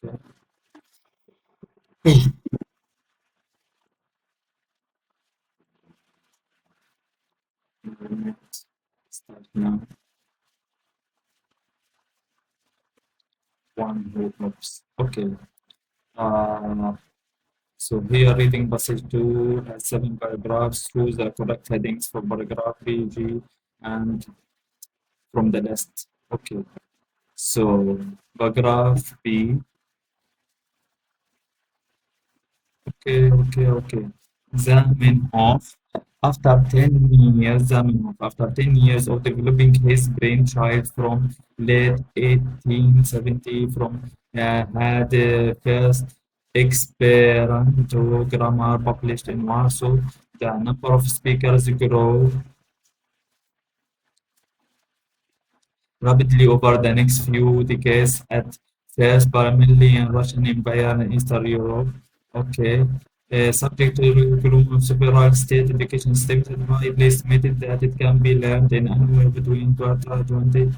Okay. Start now. One who hopes. Okay. Uh, so here reading passage 2 has 7 paragraphs. Choose the correct headings for paragraph B, G, and from the list. Okay. So paragraph B. Okay. Zamenhof, after 10 years of developing his brainchild from late 1870, had first experimental grammar published in Warsaw, the number of speakers grew rapidly over the next few decades, at first primarily in Russian Empire and Eastern Europe. Okay. Subject to curriculum of several state education systems, widely estimated that it can be learned in anywhere between 12 to 20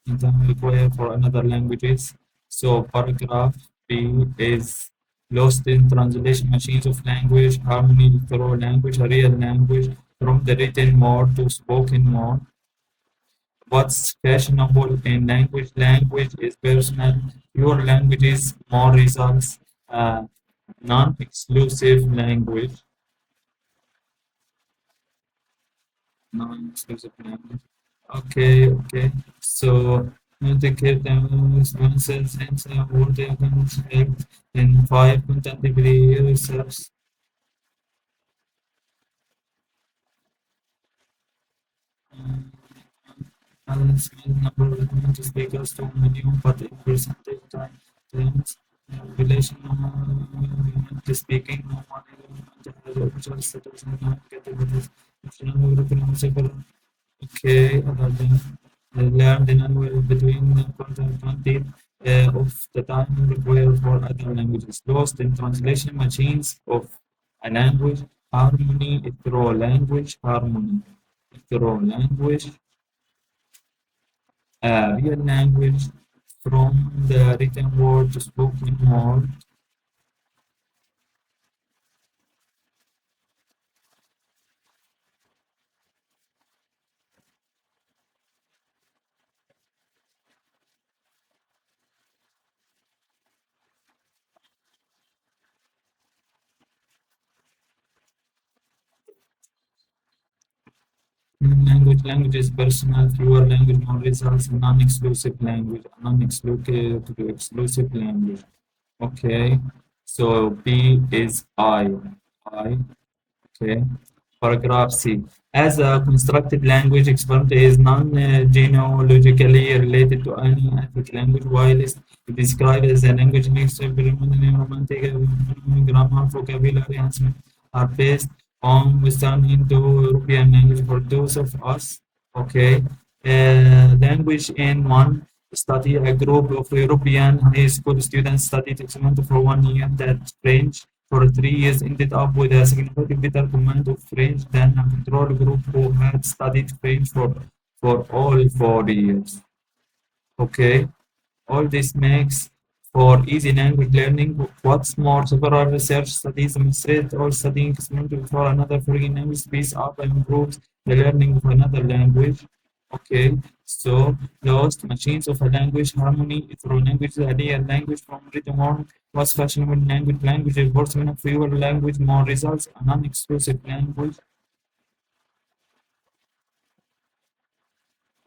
in time required for another languages. So paragraph B is lost in translation machines of language, harmony through language, a real language, from the written word to spoken word. What's fashionable in language? Language is personal. Your language is more results. Non-exclusive language. Non-exclusive language. Okay. So, indicate responses and what they can expect in 5 contemporary research. A small number of native speakers to medium, but in percentage terms, relation to speaking, no one has official status in categories. National repronounceable. Okay, other than learned in anywhere between 20 of the time required for other languages. Lost in translation machines of a language. Harmony through language. Harmony through language. Real language, from the written word to spoken word. Language is personal, fewer language, more results, non-exclusive language, non-exclusive language. Okay, so B is I. Okay. Paragraph C. As a constructed language, expert is non-genealogically related to any ethnic language, while it is described as a language mixed predominantly romantic grammar, vocabulary, and slang are based on Western Indo-European language for those of us. Okay. Language in one study, a group of European high school students studied excellent for 1 year that French for 3 years ended up with a significantly better command of French than a control group who had studied French for all 4 years. Okay, all this makes for easy language learning. What's more, several research studies demonstrate all studying excellently for another foreign language speeds up and improves the learning of another language. Okay, so lost machines of a language, harmony through language, a real language from written word was fashionable language enforcement, fewer language, more results, a non-exclusive language.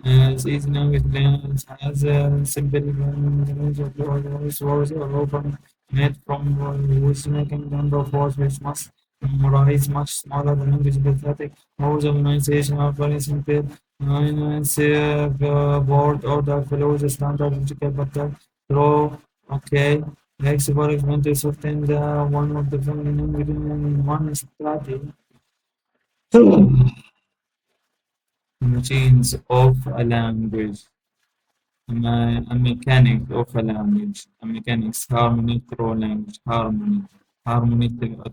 These language plans has a simple range of words or open made from which making number of words which must memorize much smaller than language synthetic. Rules of pronunciation are very simple. Word order follows the standard logical pattern. Throw, okay. Next, for example, certain the one of the feminine within one study. Machines of a language. A mechanic of a language. A mechanics, harmony through language, harmony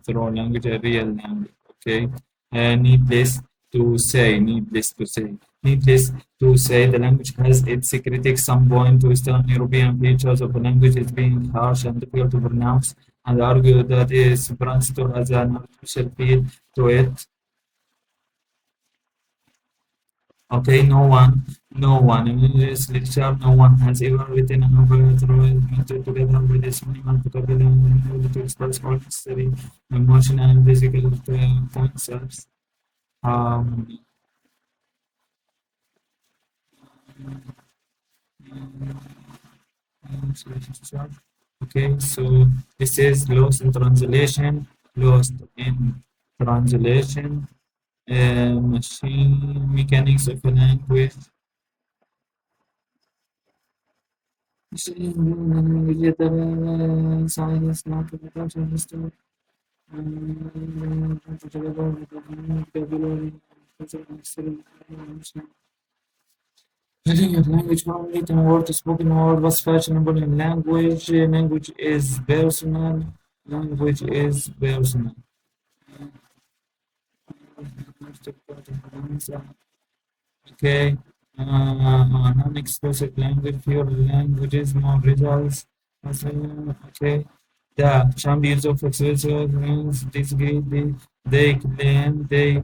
through language, a real language. Okay. Needless. to say, needless to say. Needless to say, the language has its critics. Some point to Western European features of the language as being harsh and difficult to pronounce, and argue that Esperanto has an artificial feel to it. Okay, no one in this literature, no one has ever written a novel through together with this minimal vocabulary in order to express all necessary emotional and physical concepts. Um, okay, so this is lost in translation, lost in translation, machine mechanics of a language. Science, not history. Reading of language, one written word, spoken word, what's fashionable in language? Language is personal. Language is personal. Okay. Non-expressive language, pure languages, more results. Okay. The champions of expressive means disagree. They claim that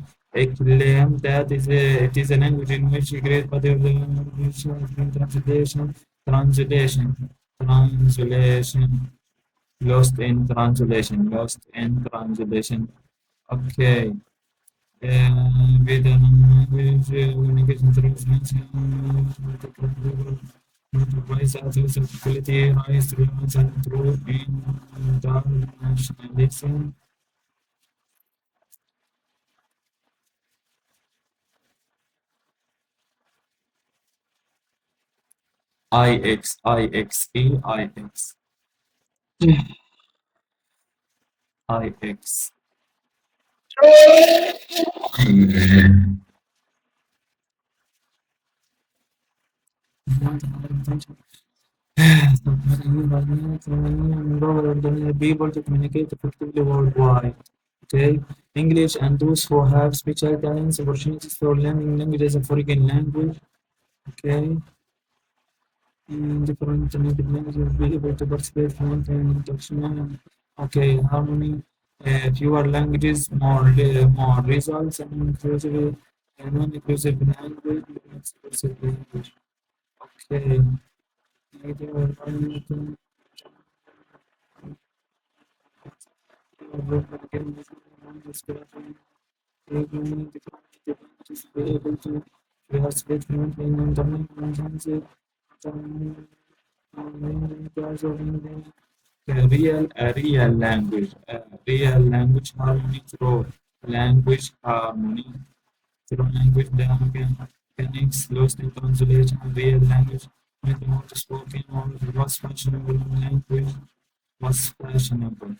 it is a language in which a great body of the language has been translation, lost in translation. Okay. With an language communication translation, notifies others of quality, rise, relevance, and true internationalism. IX. IX. People to communicate effectively worldwide. Okay, English and those who have special talents, opportunities for learning languages of foreign language. Okay, different native languages will be able to participate fluently in instruction. Okay, harmony. Fewer languages, more results, and inclusive, non-inclusive language, exclusive language. Okay. Negative environment, able to participate fluently in international a real language harmony through language mechanics, lost in translation, real language, not spoken or was fashionable language, was fashionable.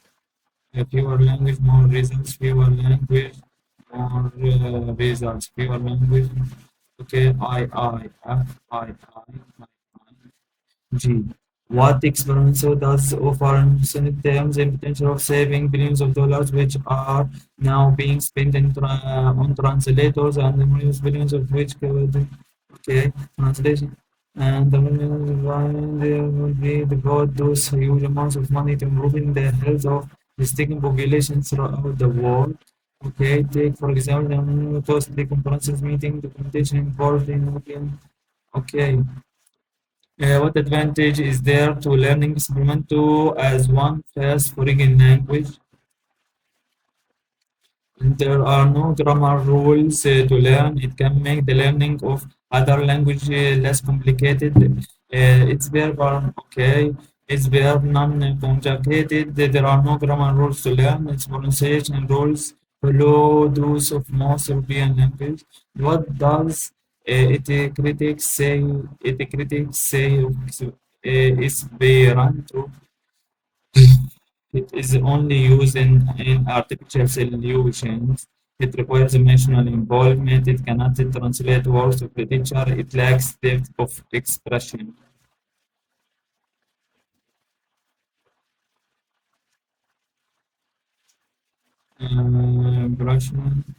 Fewer language, more results, fewer language, more results, fewer language. Okay, G. What experience does offer in terms and potential of saving billions of dollars, which are now being spent on translators and millions billions of which could, okay, translation. And the millions would be devote those huge amounts of money to improving the health of distinct populations throughout the world. Okay, take for example the costly conferences meeting documentation involved in okay. What advantage is there to learning Esperanto as one first foreign language? There are no grammar rules to learn. It can make the learning of other language less complicated. It's verbal, okay. It's verb non-conjugated. There are no grammar rules to learn. Its pronunciation rules follow those of most European languages. What does it critics say of Esperanto? It is only used in artificial solutions. It requires emotional involvement. It cannot translate words of the teacher. It lacks depth of expression. Brushman.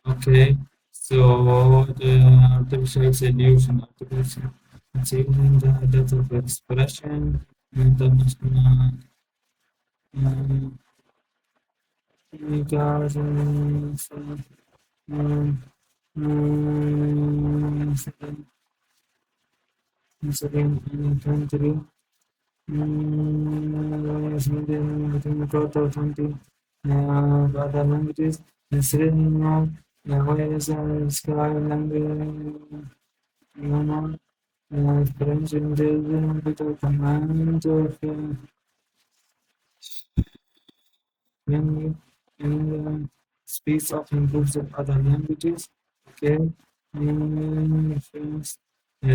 Okay. So the artificial solution, artificial achieving the depth of expression, international communications, um, second, second any country, within the growth of 20 other languages, instead of whereas sky language, French intelligence with a command of language and speaks of improves of other languages. Okay. French.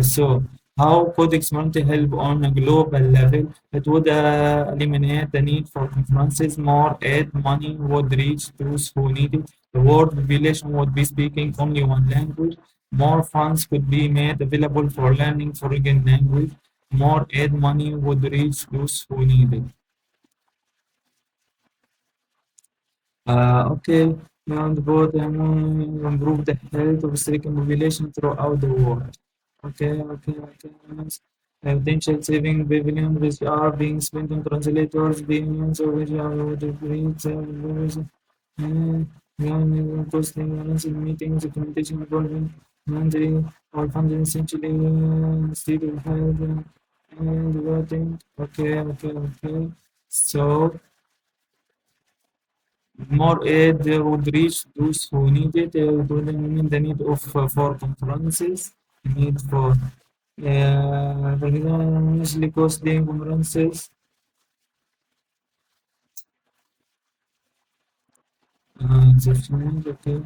So, how could Exponent help on a global level? It would eliminate the need for conferences, more aid money would reach those who need it. The world population would be speaking only one language. More funds could be made available for learning foreign language. More aid money would reach those who need it. Okay, beyond the board, improve the health of African population throughout the world. Okay. Yes. Potential saving billion which are being spent on translators, billions of which are the great costly meetings, documentation involving monetary or funding essentially state of health and voting. Okay. So more aid would reach those who need it, including the need of for conferences, need for example, initially costly conferences, okay,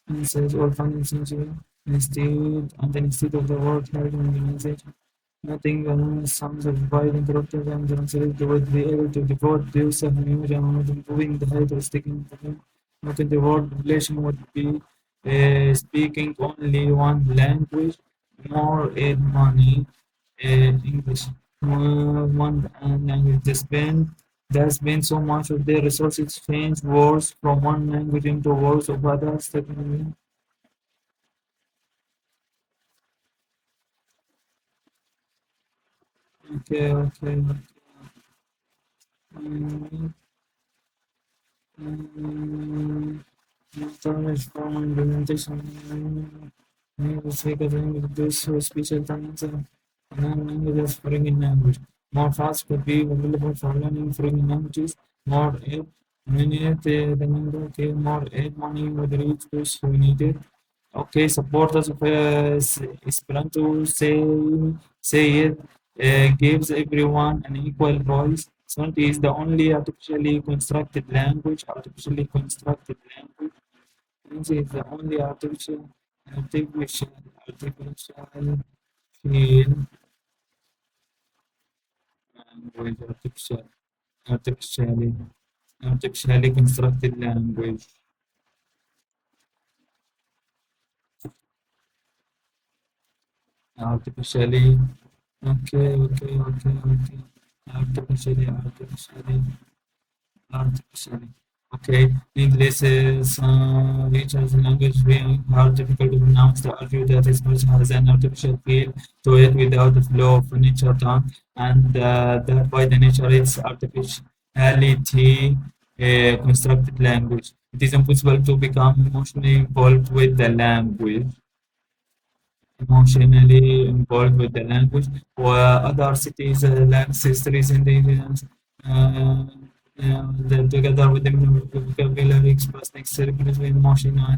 and says all funding essentially instead of the World Health Organization. Nothing sounds of wide interrupted and translated would be able to devote this a huge amount of improving the health of sticking to them. Not in the world population would be speaking only one language, more aid money, English, one language. There's been so much of their resources change words from one language into words of others. Okay. Mm, mm, Storage from implementation with this special talents and languages foreign language. More fast could be available for learning foreign languages. More aid, the number okay, more aid money would reach those who need it. Okay, supporters of Esperanto say it gives everyone an equal voice. Esperanto is the only artificially constructed language. This is the only artificial field language, artificially, artificially constructed language, artificially, okay, artificially. Okay, English is which as a language being hard difficult to pronounce. The argue that English has an artificial feel to it without the flow of nature tongue, and that by the nature it's artificiality constructed language. It is impossible to become emotionally involved with the language. Emotionally involved with the language, where other cities lack histories and evidence. Uh, Together with the vocabulary expressing cerebral emotional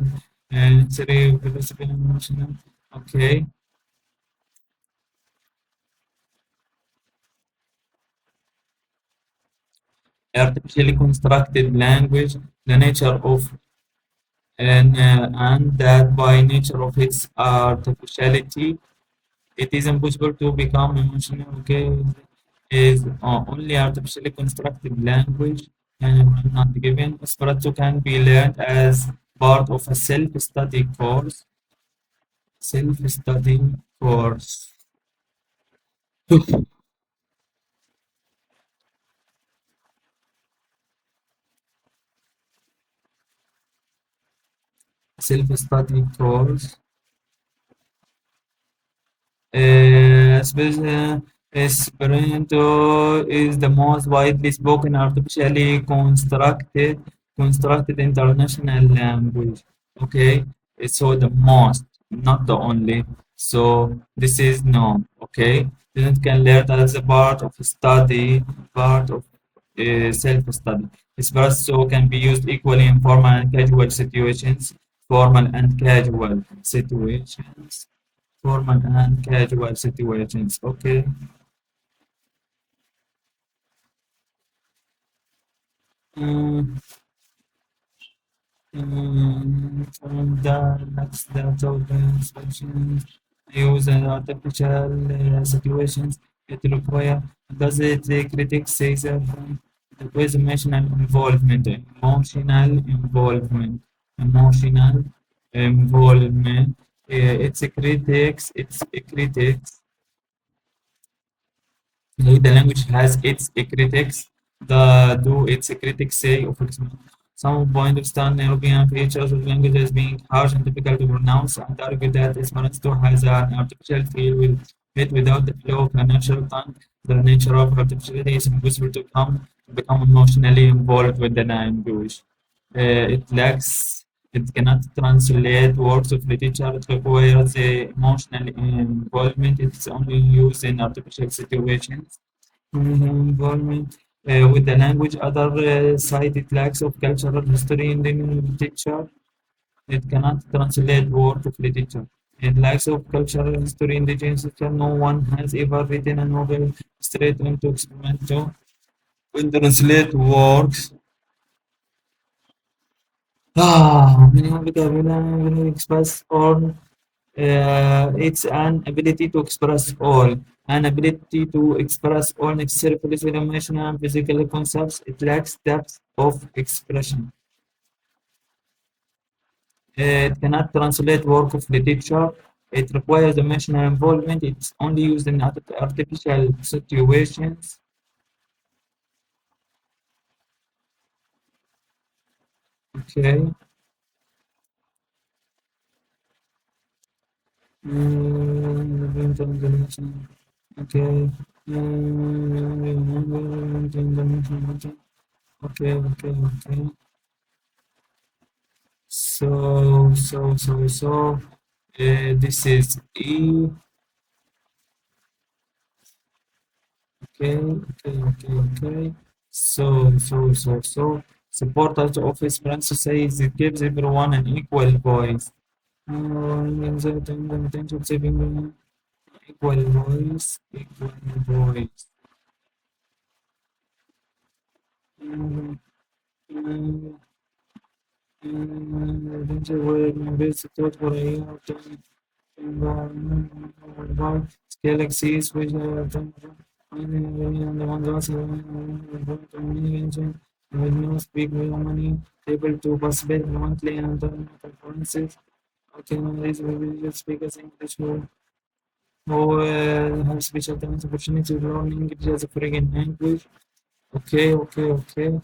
and cerebral emotional. Okay, artificially constructed language, the nature of and that by nature of its artificiality, it is impossible to become emotional. Okay, is only artificially constructed language and not given. Esperanto can be learned as part of a self-study course. Self-study course. self-study course. Esperanto is the most widely spoken artificially constructed international language. Okay, so the most, not the only. So this is no. Okay, students can learn as a part of study, part of self-study. Espresso can be used equally in formal and casual situations. Formal and casual situations. Formal and casual situations. Okay. Mm, from the next data inspections, use artificial situations. It require does it the critic says with emotional involvement. It's a critics. It's a critics. The language has its critics. Do its critics say, for example, some point of stand European features of language as being harsh and difficult to pronounce and argue that Esperanto has an artificial feel with it without the flow of a natural tongue. The nature of artificiality is impossible to become emotionally involved with the language. It lacks, it cannot translate works of literature. It requires emotional involvement. It's only used in artificial situations. Involvement with the language. Other side, it lacks of cultural history in the literature. It cannot translate work of literature. It lacks of cultural history in the literature. No one has ever written a novel straight into experimental. When translate works. Meaning vocabulary express all. It's an ability to express all. An ability to express all necessarily emotional and physical concepts. It lacks depth of expression. It cannot translate work of literature. It requires emotional involvement. It's only used in artificial situations. Okay. Okay. Okay, okay, okay. This is E. Okay, okay, okay, okay. Supporters of Esperanto says it gives everyone an equal voice. Equal voice, equal voice. Mm, mm, Galaxies which are with no speak with money able to participate monthly and conferences. Okay, these will speakers English who have special talents opportunity to learn English as a foreign language. Okay, okay, okay.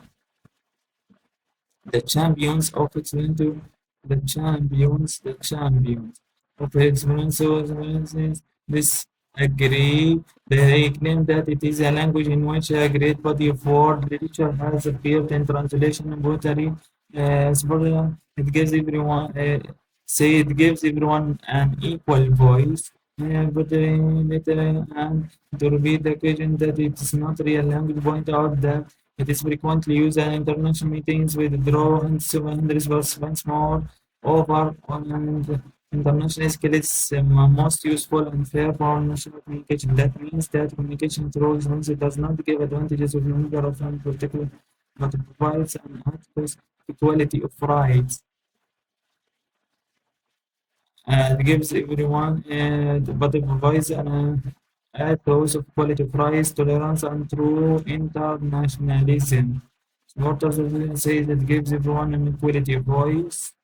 The champions of Excelente, the champions of Excelente, this agree, they claim that it is a language in which a great body of word literature has appeared in translation and poetry. It gives everyone, say it gives everyone an equal voice. But later and to repeat the occasion that it is not real language, point out that it is frequently used in international meetings with drones and participants more over on international scale. It's most useful and fair for national communication. That means that communication through it does not give advantages of number of one particular, but it provides an adequate equality of rights and gives everyone, but it provides an ethos of quality, price, tolerance, and true internationalism. What does it say that gives everyone an equality voice?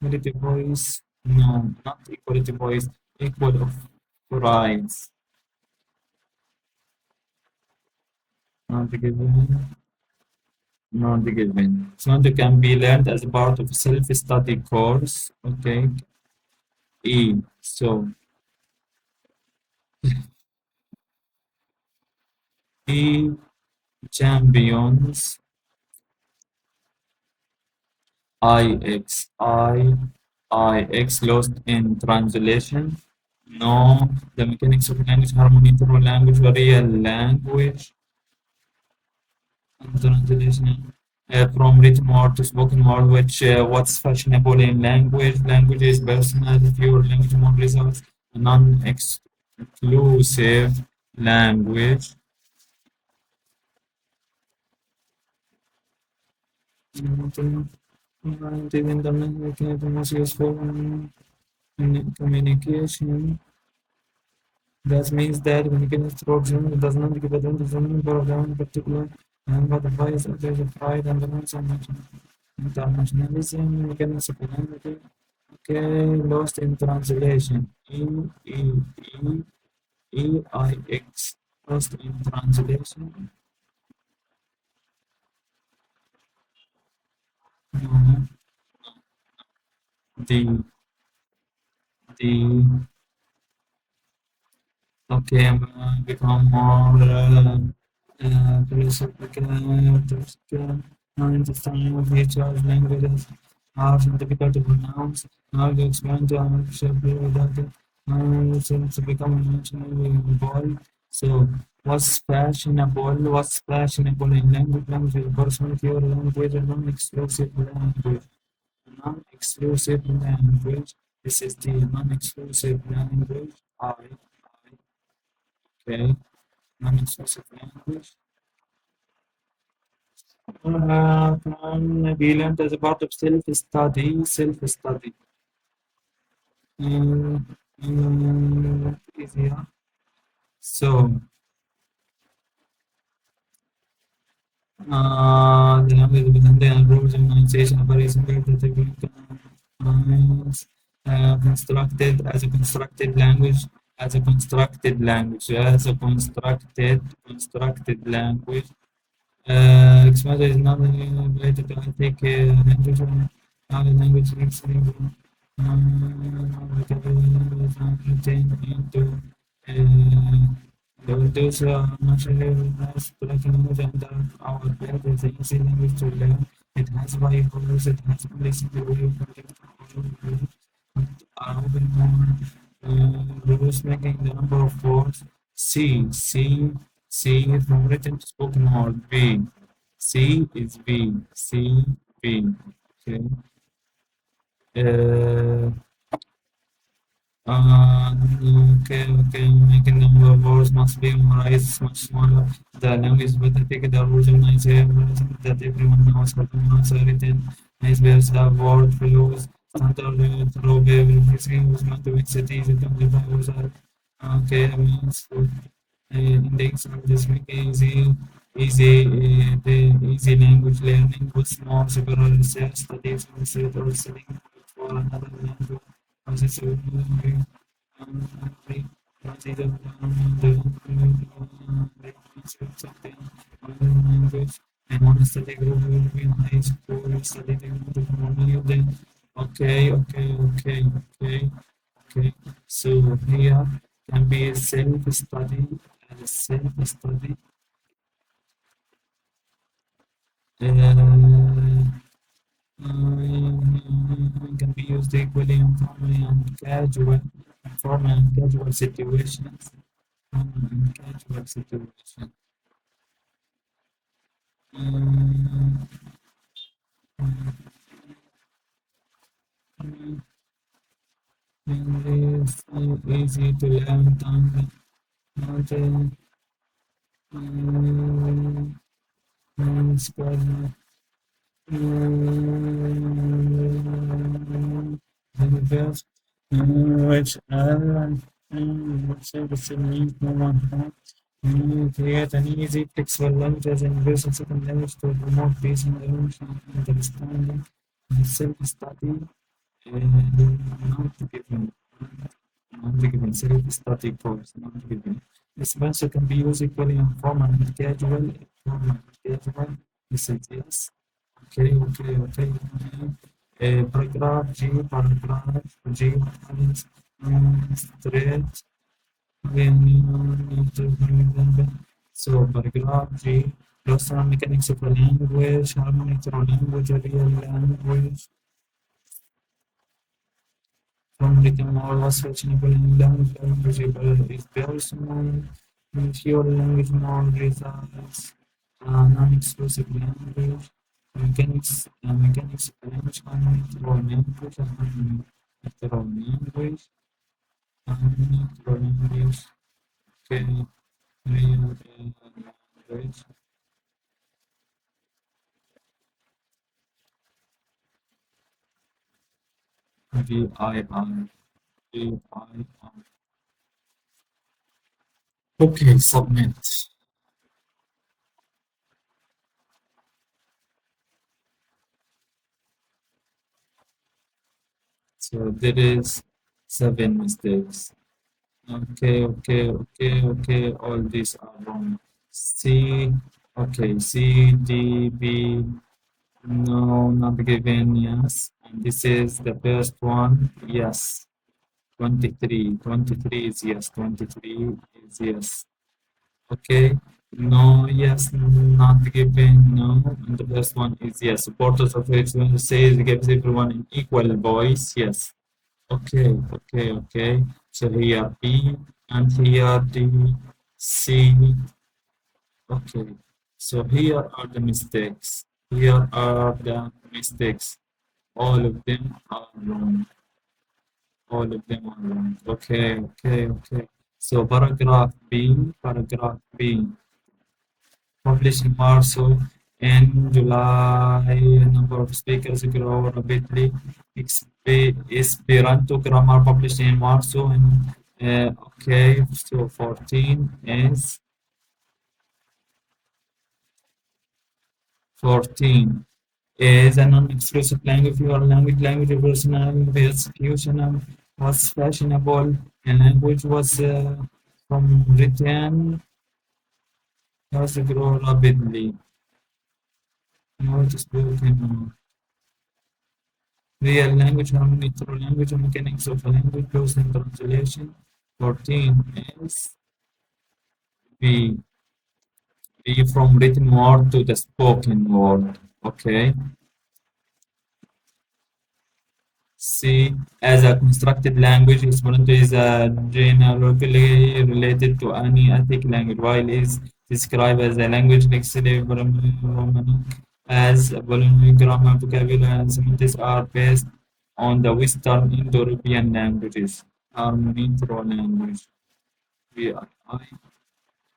Equality voice? No, not equality voice. Equal of rights. Not given. not given. Semantic can be learned as part of self-study course. Okay. E. So E champions IX lost in translation. No, the mechanics of language harmony through language real language and translation from written word to spoken word, which what's fashionable in language. Language is personal, pure language more results, non-exclusive language. The most useful in communication. That means that communication through German does not give advantage to any program in particular, and but advice others of pride and internationalism, mechanism of language. Okay, lost in translation. EIX. Lost in translation. No. The Okay, I'm gonna become more philosophical, understanding of nature languages, how difficult to pronounce, how to explain to ourselves without it, to become emotionally involved. So, what's fashionable in language? Language is personal, pure language, and non-exclusive language. Non-exclusive language. This is the non-exclusive language. Okay, non-exclusive language. Can be learned as a part of self-study. Self-study. Mm, easier. So, the language within the rules and pronunciation are very similar to the Greek constructed as a constructed language. As a constructed language. As a constructed language. Exposure is not related to ethnic language or other language mixing. Vocabulary is not retained into those naturally recognized language under our belt is an easy language to learn. It has variables, it has policy way of are open rules making the number of words. C from written to spoken word. V. C is V. C, V. Okay. Uh, okay. Making number of words must be memorized much smaller. The language is better take the original nice that everyone knows how to pronounce everything. Nice waves have word flows. Standard throw wave increasing was meant to make it easy to amplify words. Okay, means index of this make easy language learning with small several self studies or studying for another language. Process of something language and one study group will be in high school studying many of them. Okay. So here can be a self-study and a self-study. Can be used equally in formal and casual situations. Casual situations. Um, It's easy to learn tongue. Not spread. Benefits, which service needs no one create an easy, flexible languages and use a second language to promote peace and understanding and self-study. Not given, not given self-study course, not given. This method can be used equally in formal and casual. Formal and casual. This is yes. Okay, okay, okay. Paragraph G, paragraph G is straight. So, paragraph G, Local mechanics of a language, harmony through language, real language, from written or was fashionable in language, is personal, pure language more results, non-exclusive language, mechanics of language, harmony through language, harmony through language, harmony through language, okay, real language, VII. VII. Okay, submit. So there is 7 mistakes. Okay, okay, okay, okay. All these are wrong. C, okay, C, D, B, no, not given, yes. And this is the first one, yes. 23, 23 is yes, 23 is yes. Okay, no, yes, not given, no. And the first one is yes. Supporters of it says gives everyone an equal voice, yes. Okay, okay, okay. So here B and here D, C. Okay. So here are the mistakes. Here are the mistakes. All of them are wrong. All of them are wrong. Okay, okay, okay. So paragraph B, published in March. So in July, number of speakers grow rapidly. Esperanto grammar published in March. So okay, so 14 is a non-exclusive language or language of personal execution was fashionable and language was from written has grown rapidly. Not spoken. Real language, harmony through language, and mechanics of a language, close in translation. 14 is B. B from written word to the spoken word. Okay. C. As a constructed language, Esperanto is generally related to any ethnic language, while is described as a language lexically Romanic, as Bologna grammar, vocabulary, and semantics are based on the Western Indo-European languages. Harmony through language. VII,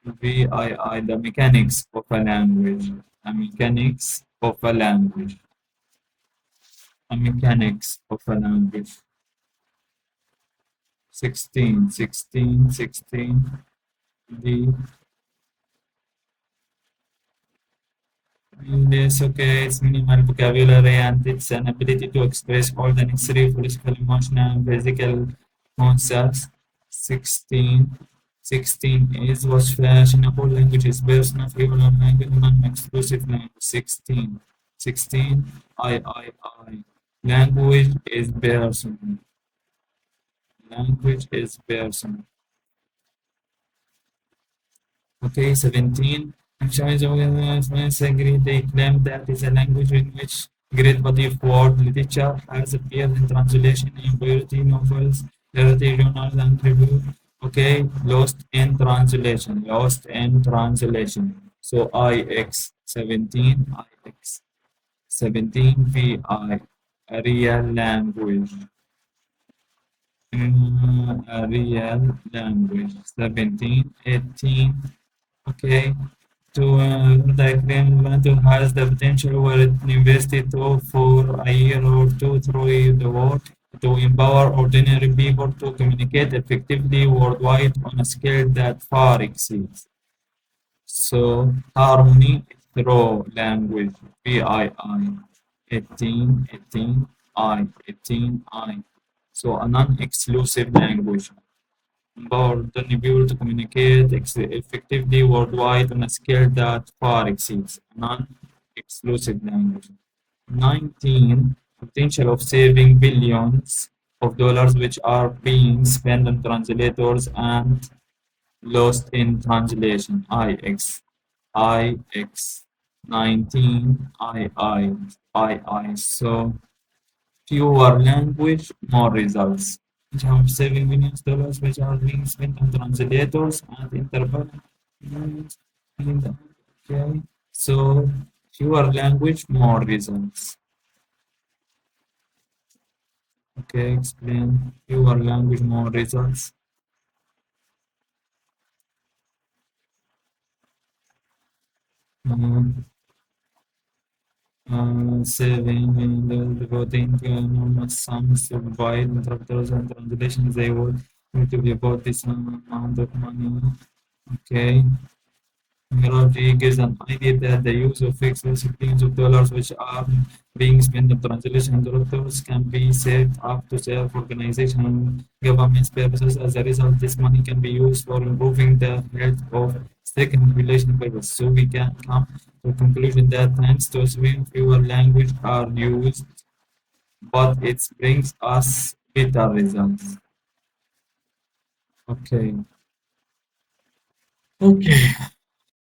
the mechanics of a language. The mechanics of a language. The mechanics of a language. 16, 16, 16. The this okay, it's minimal vocabulary and it's an ability to express all the necessary political, emotional, and physical concepts. 16, 16 is was fashionable languages, personal, favourable language, non-exclusive language. 16, 16, I. Language is personal. Language is personal. Okay, 17. Chinese organizations agree they claim that is a language in which great body of word literature has appeared in translation in poetry, novels, literary journals, and review. Okay, lost in translation. Lost in translation. So IX 17, IX 17 VI, a real language. A real language. 17, 18. Okay, the agreement has the potential where it invested to for a year or two through the work to empower ordinary people to communicate effectively worldwide on a scale that far exceeds. So harmony through language VII 18 18 I 18 I. So a non-exclusive language empowered the able to communicate effectively worldwide on a scale that far exceeds exclusive language. 19. Potential of saving billions of dollars which are being spent on translators and lost in translation. IX. IX. 19. II. So fewer language, more results. Which have saving millions dollars which are being spent on translators and interpreting. Okay. So fewer language, more results. Okay, explain fewer language, more results. Um, saving and devoting enormous sums to provide interpreters and translations, they would need to be about this amount of money. Okay. Technology gives an idea that the use of fixed billions of dollars which are being spent on translation interpreters can be saved up to serve organization and government purposes. As a result, this money can be used for improving the health of stricken population purposes. So we can come to a conclusion that thanks to swim, fewer language are used, but it brings us better results. Okay. Okay.